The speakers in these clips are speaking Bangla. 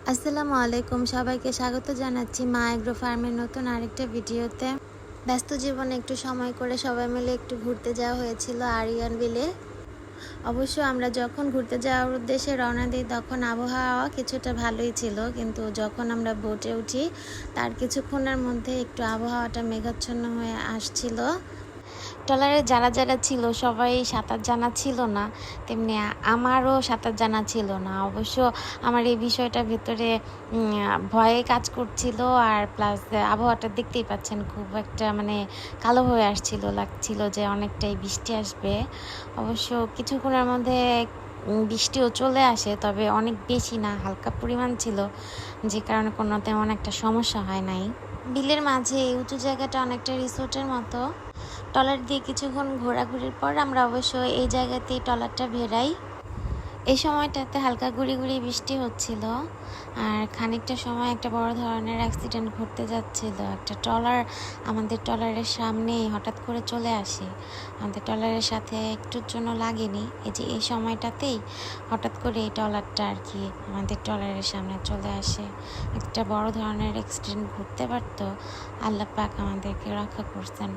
আসসালামু আলাইকুম, সবাইকে স্বাগত জানাচ্ছি মা এগ্রো ফার্মের নতুন আরেকটা ভিডিওতে। ব্যস্ত জীবনে একটু সময় করে সবাই মিলে একটু ঘুরতে যাওয়া হয়েছিল আরিয়ান বিলে। অবশ্য আমরা যখন ঘুরতে যাওয়ার উদ্দেশ্যে রওনা দিই তখন আবহাওয়া কিছুটা ভালোই ছিল, কিন্তু যখন আমরা বোটে উঠি তার কিছুক্ষণের মধ্যে একটু আবহাওয়াটা মেঘাচ্ছন্ন হয়ে আসছিল। ট্রলারে যারা যারা ছিল সবাই সাঁতার জানা ছিল না, তেমনি আমারও সাঁতার জানা ছিল না। অবশ্য আমার এই বিষয়টা ভেতরে ভয়ে কাজ করছিল, আর প্লাস আবহাওয়াটা দেখতেই পাচ্ছেন খুব একটা কালো হয়ে আসছিল, লাগছিল যে অনেকটাই বৃষ্টি আসবে। অবশ্য কিছুক্ষণের মধ্যে বৃষ্টিও চলে আসে, তবে অনেক বেশি না, হালকা পরিমাণ ছিল, যে কারণে কোনো তেমন একটা সমস্যা হয় নাই। বিলের মাঝে এই উঁচু জায়গাটা অনেকটা রিসোর্টের মতো। ট্রলার দিয়ে কিছুক্ষণ ঘোরাঘুরির পর আমরা অবশ্য এই জায়গাতেই ট্রলারটা ভেড়াই। এই সময়টাতে হালকা গুড়ি গুড়ি বৃষ্টি হচ্ছিল, আর খানিকটা সময় একটা বড় ধরনের অ্যাক্সিডেন্ট ঘটতে যাচ্ছিল। একটা ট্রলার আমাদের ট্রলারের সামনে হঠাৎ করে চলে আসে, আমাদের ট্রলারের সাথে একটুর জন্য লাগেনি। এই সময়টাতেই হঠাৎ করে এই ট্রলারটা আর কি আমাদের ট্রলারের সামনে চলে আসে। একটা বড় ধরনের অ্যাক্সিডেন্ট ঘটতে পারতো, আল্লাহ পাক আমাদেরকে রক্ষা করছেন।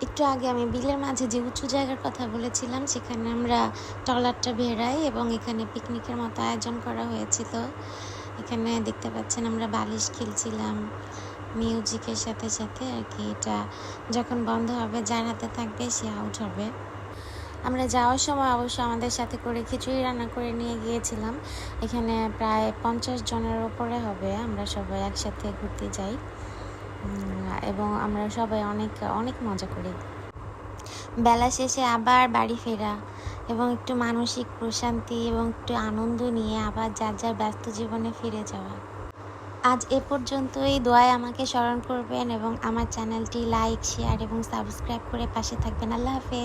একটু আগে আমি বিলের মাঝে যে উঁচু জায়গার কথা বলেছিলাম সেখানে আমরা ট্রলারটা ভেড়াই, এবং এখানে পিকনিকের মতো আয়োজন করা হয়েছিল। এখানে দেখতে পাচ্ছেন আমরা বালিশ খেলছিলাম মিউজিকের সাথে সাথে আর কি। এটা যখন বন্ধ হবে যার হাতে থাকবে সে আউট হবে। আমরা যাওয়ার সময় অবশ্য আমাদের সাথে করে খিচুড়ি রান্না করে নিয়ে গিয়েছিলাম। এখানে প্রায় 50 জনের ওপরে হবে। আমরা সবাই একসাথে ঘুরতে যাই এবং আমরা সবাই অনেক অনেক মজা করি। বেলা শেষে আবার বাড়ি ফেরা এবং একটু মানসিক প্রশান্তি এবং একটু আনন্দ নিয়ে আবার যার যার ব্যস্ত জীবনে ফিরে যাওয়া। আজ এ পর্যন্তই। দোয়ায় আমাকে স্মরণ করবেন এবং আমার চ্যানেলটি লাইক, শেয়ার এবং সাবস্ক্রাইব করে পাশে থাকবেন। আল্লাহ হাফেজ।